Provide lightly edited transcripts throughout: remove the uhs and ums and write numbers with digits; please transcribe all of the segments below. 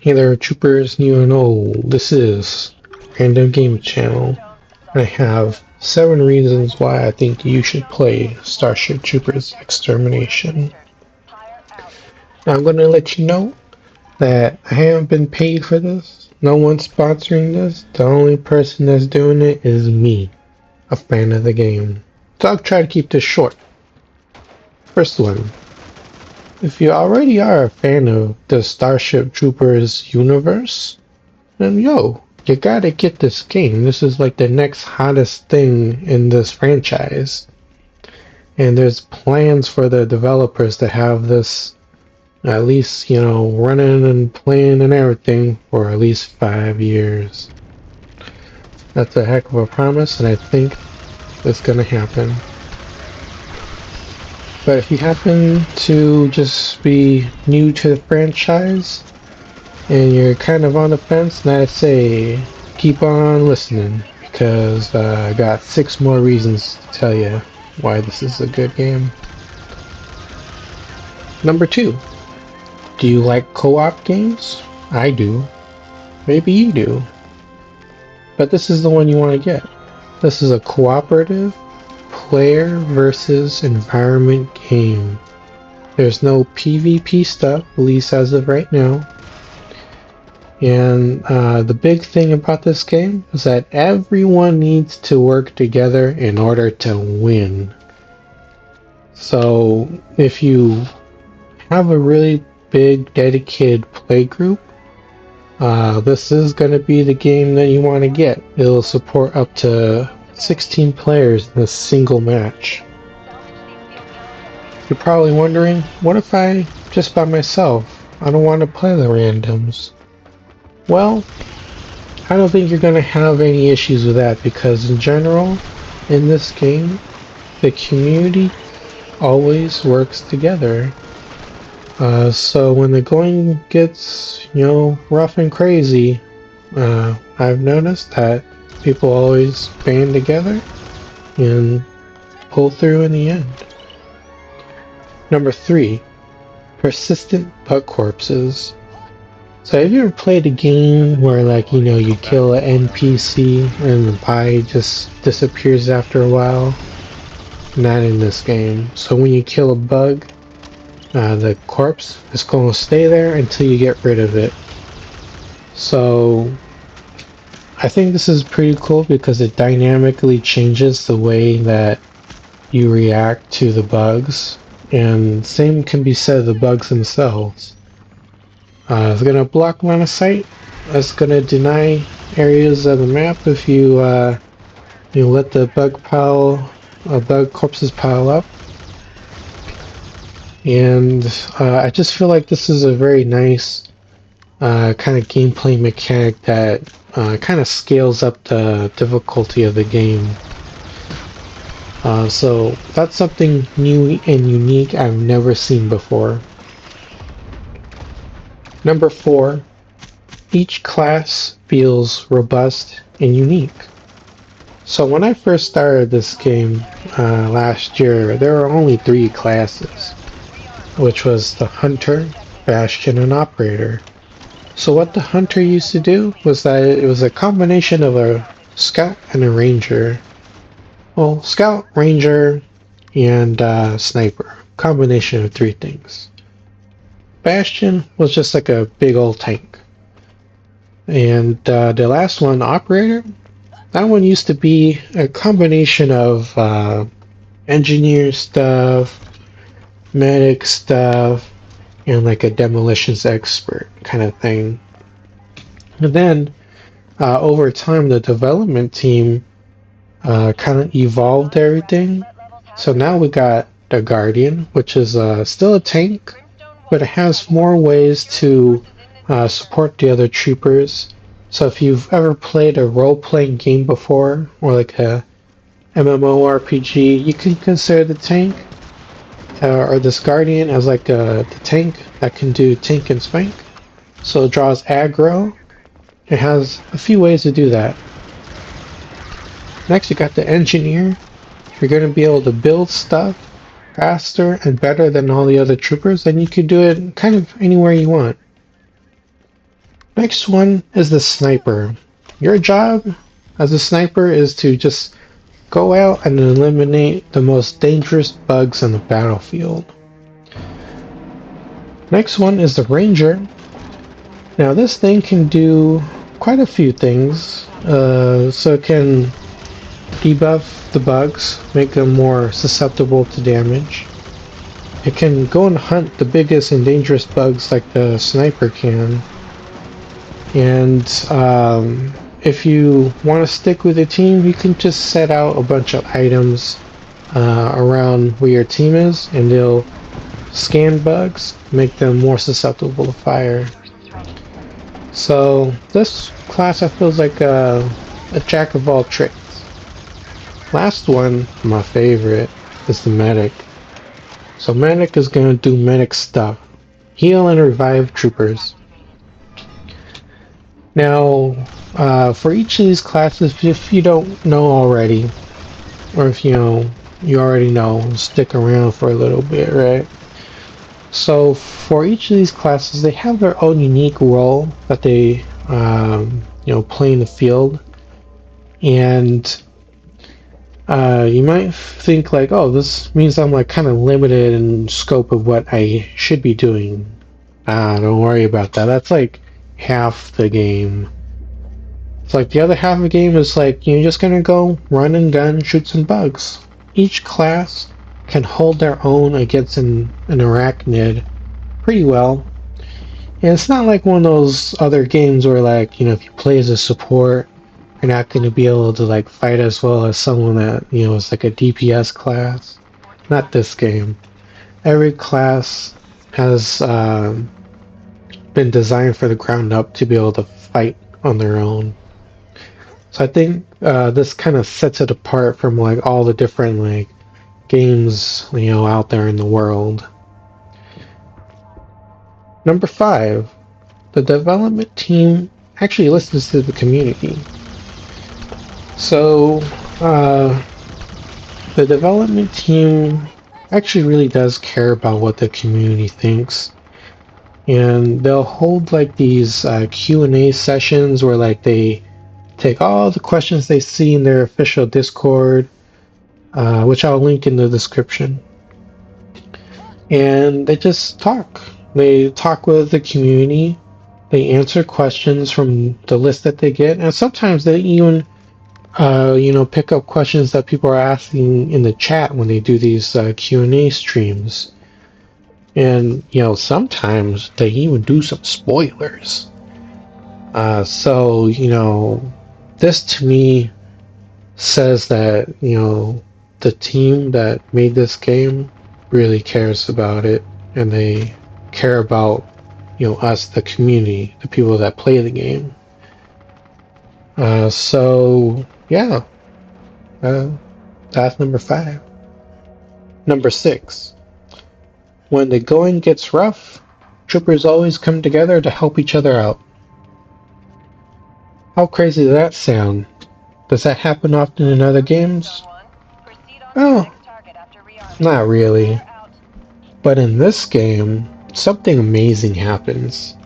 Hey there, troopers, new and old. This is Random Game Channel. I have 7 reasons why I think you should play Starship Troopers Extermination. Now, I'm going to let you know that I haven't been paid for this. No one's sponsoring this. The only person that's doing it is me, a fan of the game. So I'll try to keep this short. First one. If you already are a fan of the Starship Troopers universe, then yo, you gotta get this game. This is like the next hottest thing in this franchise. And there's plans for the developers to have this at least, running and playing and everything for at least 5 years. That's a heck of a promise, and I think it's gonna happen. But if you happen to just be new to the franchise, and you're kind of on the fence, then I'd say keep on listening, because I got 6 more reasons to tell you why this is a good game. Number 2, do you like co-op games? I do. Maybe you do. But this is the one you want to get. This is a cooperative, player versus environment game. There's no PvP stuff, at least as of right now. And the big thing about this game is that everyone needs to work together in order to win. So if you have a really big dedicated play group, this is going to be the game that you want to get. It'll support up to 16 players in a single match. You're probably wondering, what if I just by myself? I don't want to play the randoms. Well, I don't think you're going to have any issues with that, because in general, in this game, the community always works together. So when the going gets, rough and crazy, I've noticed that people always band together and pull through in the end. Number 3, persistent bug corpses. So have you ever played a game where you kill an NPC and the body just disappears after a while? Not in this game. So when you kill a bug, the corpse is going to stay there until you get rid of it. So I think this is pretty cool because it dynamically changes the way that you react to the bugs, and same can be said of the bugs themselves. It's going to block line of sight. It's going to deny areas of the map if you let the bug corpses pile up. And I just feel like this is a very nice kind of gameplay mechanic that kind of scales up the difficulty of the game. So that's something new and unique I've never seen before. Number 4, each class feels robust and unique. So when I first started this game last year, there were only 3 classes, which was the Hunter, Bastion, and Operator. So what the Hunter used to do was that it was a combination of a Scout and a Ranger. Well, Scout, Ranger, and Sniper. Combination of 3 things. Bastion was just like a big old tank. And the last one, Operator, that one used to be a combination of engineer stuff, medic stuff, and like a demolitions expert kind of thing. And then over time, the development team kind of evolved everything. So now we got the Guardian, which is still a tank, but it has more ways to support the other troopers. So if you've ever played a role-playing game before, or like a MMORPG, you can consider the tank or this Guardian as like the tank that can do tank and spank. So it draws aggro. It has a few ways to do that. Next, you got the Engineer. You're going to be able to build stuff faster and better than all the other troopers, and you can do it kind of anywhere you want. Next one is the sniper. Your job as a sniper is to just go out and eliminate the most dangerous bugs on the battlefield. Next one is the ranger. Now this thing can do quite a few things. So it can debuff the bugs, make them more susceptible to damage. It can go and hunt the biggest and dangerous bugs like the sniper can. And if you want to stick with the team, you can just set out a bunch of items around where your team is, and they'll scan bugs, make them more susceptible to fire. So this class I feel is like a jack of all tricks. Last one, my favorite, is the medic. So medic is going to do medic stuff. Heal and revive troopers. Now, for each of these classes, if you don't know already, or if you already know, stick around for a little bit, right? So for each of these classes, they have their own unique role that they, play in the field. And you might think like, oh, this means I'm like kind of limited in scope of what I should be doing. Don't worry about that. That's like half the game. It's like the other half of the game is like you're just gonna go run and gun, shoot some bugs. Each class can hold their own against an arachnid pretty well. And it's not like one of those other games where like, if you play as a support, you're not going to be able to like fight as well as someone that, is like a DPS class. Not this game. Every class has been designed for the ground up to be able to fight on their own. So I think this kind of sets it apart from like all the different like games, out there in the world. Number 5, the development team actually listens to the community. So, the development team actually really does care about what the community thinks. And they'll hold like these Q&A sessions where like they take all the questions they see in their official Discord, which I'll link in the description. And they just talk. They talk with the community. They answer questions from the list that they get. And sometimes they even, pick up questions that people are asking in the chat when they do these Q&A streams. And, sometimes they even do some spoilers. So, this to me says that, the team that made this game really cares about it, and they care about, us, the community, the people that play the game. So, yeah, that's number 5. Number 6. When the going gets rough, troopers always come together to help each other out. How crazy does that sound? Does that happen often in other games? Oh, not really. But in this game, something amazing happens.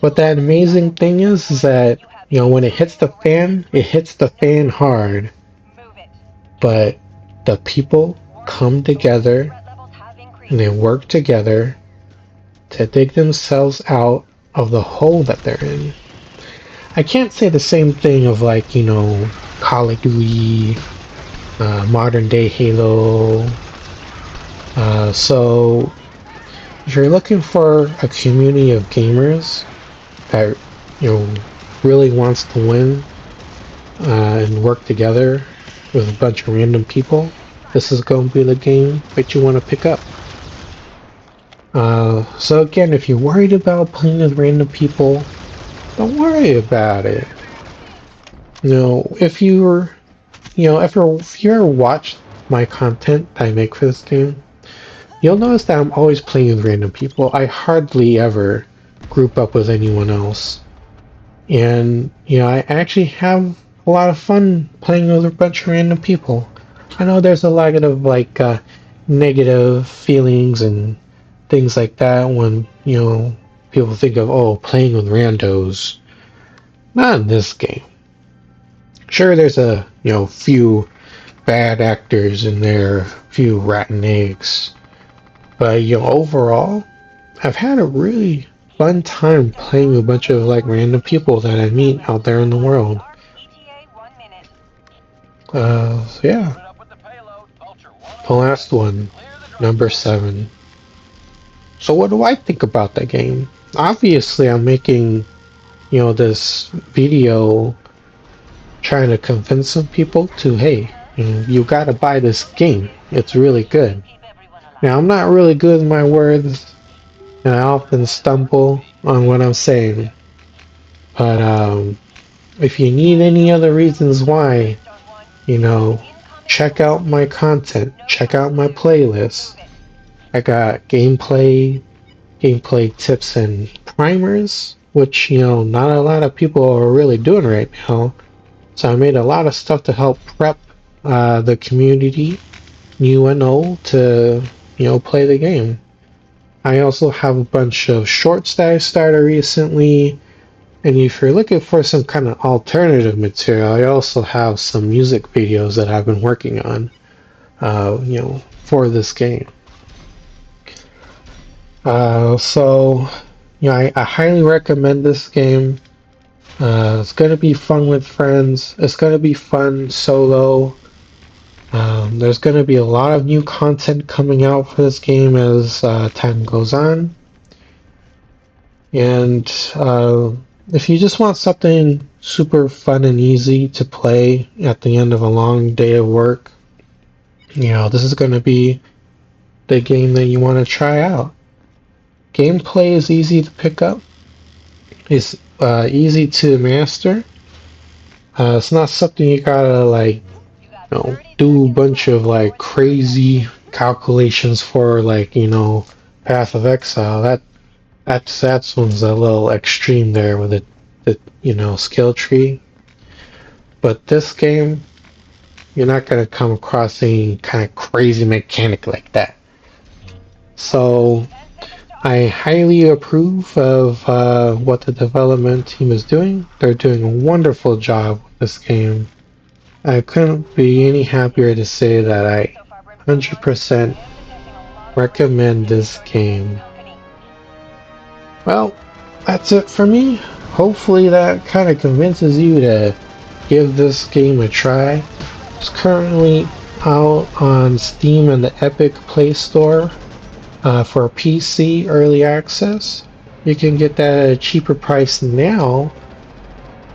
What that amazing thing is that, when it hits the fan hard. But the people come together and they work together to dig themselves out of the hole that they're in. I can't say the same thing of like, Call of Duty, modern day Halo. So if you're looking for a community of gamers that, really wants to win and work together with a bunch of random people, this is going to be the game that you want to pick up. So again, if you're worried about playing with random people, don't worry about it. If you ever watch my content that I make for this game, you'll notice that I'm always playing with random people. I hardly ever group up with anyone else. And, I actually have a lot of fun playing with a bunch of random people. I know there's a lot of, like, negative feelings and things like that when, people think of, oh, playing with randos. Not in this game. Sure, there's a few bad actors in there, few rotten eggs, but overall, I've had a really fun time playing with a bunch of like random people that I meet out there in the world. So yeah, the last one, number 7. So what do I think about that game? Obviously, I'm making this video trying to convince some people to, hey, you gotta buy this game. It's really good. Now, I'm not really good with my words, and I often stumble on what I'm saying. But if you need any other reasons why, check out my content. Check out my playlist. I got gameplay tips and primers, which, not a lot of people are really doing right now. So I made a lot of stuff to help prep the community, new and old, to, play the game. I also have a bunch of shorts that I started recently, and if you're looking for some kind of alternative material, I also have some music videos that I've been working on, for this game. So, I highly recommend this game. It's going to be fun with friends. It's going to be fun solo. There's going to be a lot of new content coming out for this game as time goes on. And if you just want something super fun and easy to play at the end of a long day of work, this is going to be the game that you want to try out. Gameplay is easy to pick up. It's easy to master. It's not something you gotta do a bunch of crazy calculations for, Path of Exile. That's one's a little extreme there with the skill tree. But this game, you're not gonna come across any kind of crazy mechanic like that. So I highly approve of what the development team is doing. They're doing a wonderful job with this game. I couldn't be any happier to say that I 100% recommend this game. Well, that's it for me. Hopefully that kind of convinces you to give this game a try. It's currently out on Steam and the Epic Play Store for PC early access. You can get that at a cheaper price now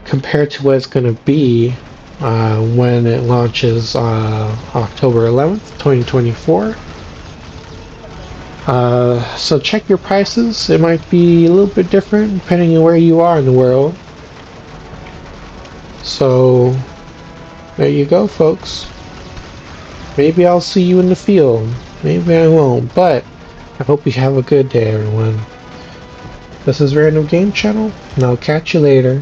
compared to what it's going to be when it launches October 11th, 2024. So check your prices. It might be a little bit different depending on where you are in the world. So there you go, folks. Maybe I'll see you in the field. Maybe I won't, but I hope you have a good day, everyone. This is Random Game Channel, and I'll catch you later.